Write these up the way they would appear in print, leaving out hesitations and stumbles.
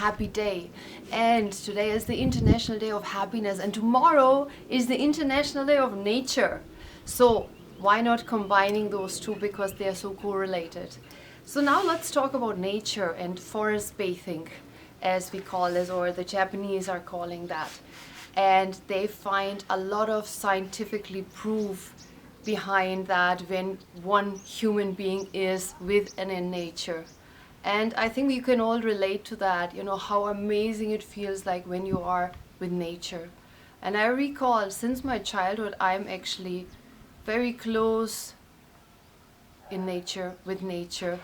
happy day. And today is the International Day of Happiness, and tomorrow is the International Day of Nature. So why not combining those two, because they are so correlated. So now let's talk about nature and forest bathing, as we call this, or the Japanese are calling that. And they find a lot of scientifically proof behind that when one human being is with and in nature. And I think you can all relate to that, how amazing it feels like when you are with nature. And I recall since my childhood, I'm actually very close in nature, with nature.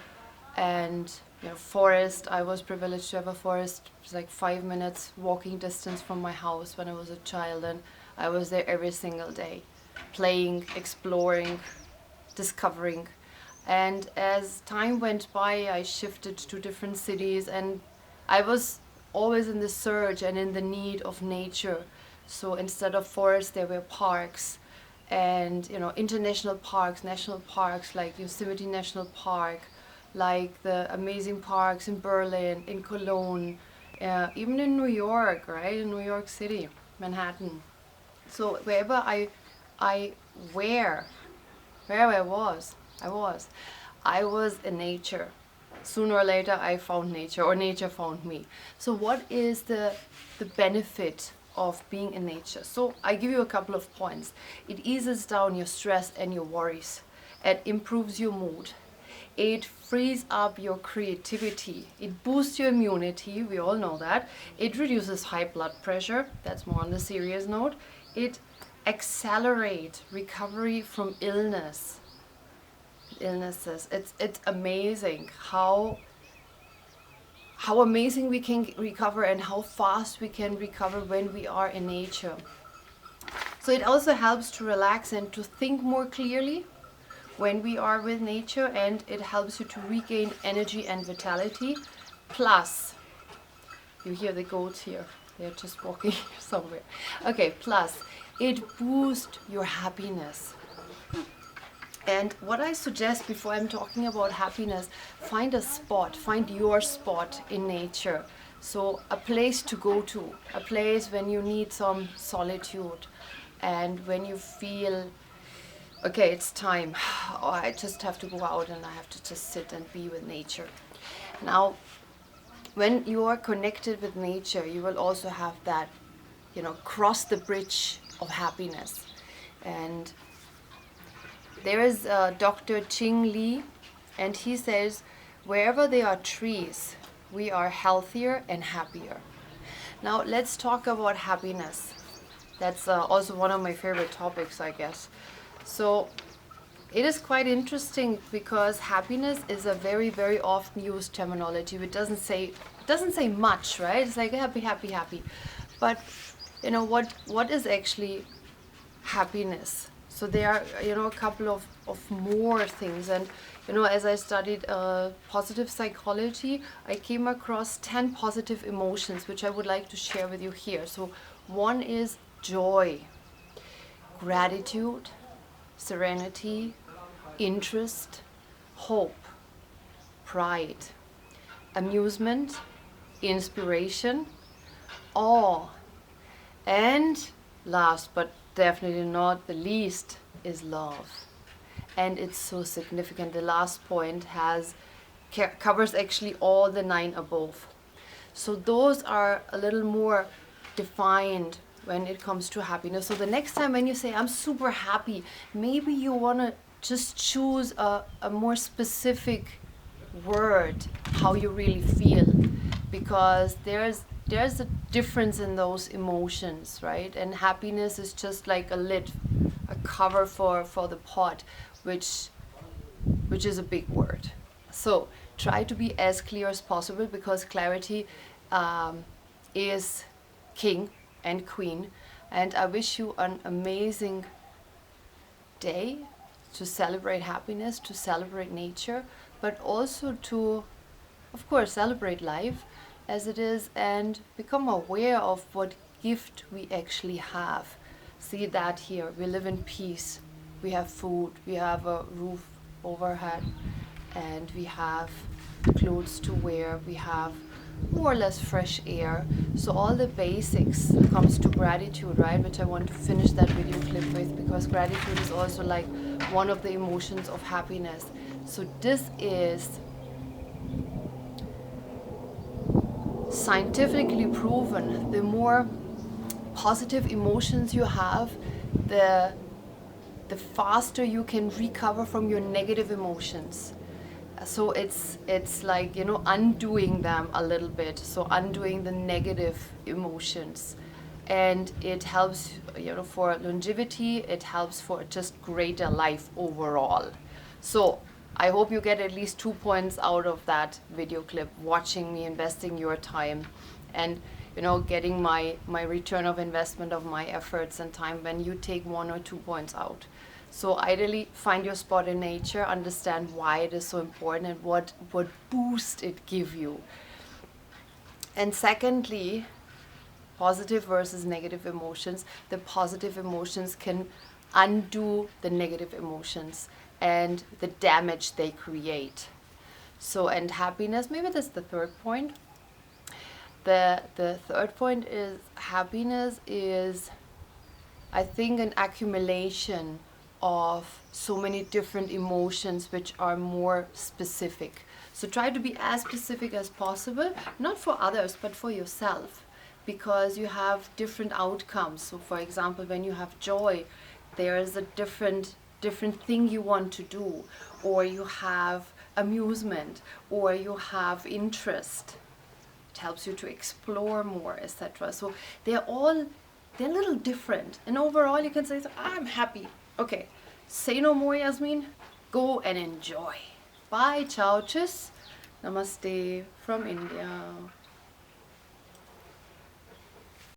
And forest, I was privileged to have a forest. It was like 5 minutes walking distance from my house when I was a child, and I was there every single day, playing, exploring, discovering. And as time went by, I shifted to different cities, and I was always in the search and in the need of nature. So instead of forests, there were parks, and international parks, national parks like Yosemite National Park, like the amazing parks in Berlin, in Cologne, even in New York, right? In New York City, Manhattan. So wherever where I was in nature. Sooner or later I found nature, or nature found me. So what is the benefit of being in nature? So I give you a couple of points. It eases down your stress and your worries. It improves your mood. It frees up your creativity. It boosts your immunity. We all know that. It reduces high blood pressure. That's more on the serious note. It accelerates recovery from illnesses. It's amazing how amazing we can recover and how fast we can recover when we are in nature. So it also helps to relax and to think more clearly when we are with nature, and it helps you to regain energy and vitality. Plus, you hear the goats here, they're just walking somewhere. Okay, plus it boosts your happiness. And what I suggest before I'm talking about happiness, find your spot in nature. So a place to go to, a place when you need some solitude, and when you feel, okay, it's time, oh, I just have to go out and I have to just sit and be with nature. Now, when you are connected with nature, you will also have that, cross the bridge of happiness. And there is Dr. Ching Lee, and he says, wherever there are trees, we are healthier and happier. Now, let's talk about happiness. That's also one of my favorite topics, I guess. So it is quite interesting because happiness is a very, very often used terminology. It doesn't say much, right? It's like happy, happy, happy. But what is actually happiness? So there are a couple of more things, and as I studied positive psychology, I came across 10 positive emotions which I would like to share with you here. So one is joy, gratitude, serenity, interest, hope, pride, amusement, inspiration, awe, and last but definitely not the least is love. And it's so significant. The last point covers actually all the 9 above. So those are a little more defined when it comes to happiness. So the next time when you say I'm super happy, maybe you want to just choose a more specific word, how you really feel, because there's a difference in those emotions, right? And happiness is just like a lid, a cover for the pot, which is a big word. So try to be as clear as possible, because clarity is king and queen. And I wish you an amazing day to celebrate happiness, to celebrate nature, but also to, of course, celebrate life as it is, and become aware of what gift we actually have. See that here, we live in peace, we have food, we have a roof overhead, and we have clothes to wear, we have more or less fresh air. So all the basics comes to gratitude, right? Which I want to finish that video clip with, because gratitude is also like one of the emotions of happiness. So this is scientifically proven. The more positive emotions you have, the faster you can recover from your negative emotions. So it's like, you know, undoing them a little bit. So undoing the negative emotions, and it helps, you know, for longevity. It helps for just greater life overall. So I hope you get at least 2 points out of that video clip, watching me, investing your time, and, you know, getting my return of investment of my efforts and time when you take 1 or 2 points out. So ideally, find your spot in nature, understand why it is so important and what boost it give you. And secondly, positive versus negative emotions. The positive emotions can undo the negative emotions and the damage they create. So, and happiness, maybe that's the third point. The third point is happiness is, I think, an accumulation of so many different emotions which are more specific. So try to be as specific as possible, not for others, but for yourself, because you have different outcomes. So for example, when you have joy, there is a different thing you want to do, or you have amusement, or you have interest. It helps you to explore more, etc. So they're a little different, and overall you can say, I'm happy. Okay, say no more, Yasmin. Go and enjoy. Bye, ciao, tschüss. Namaste from India.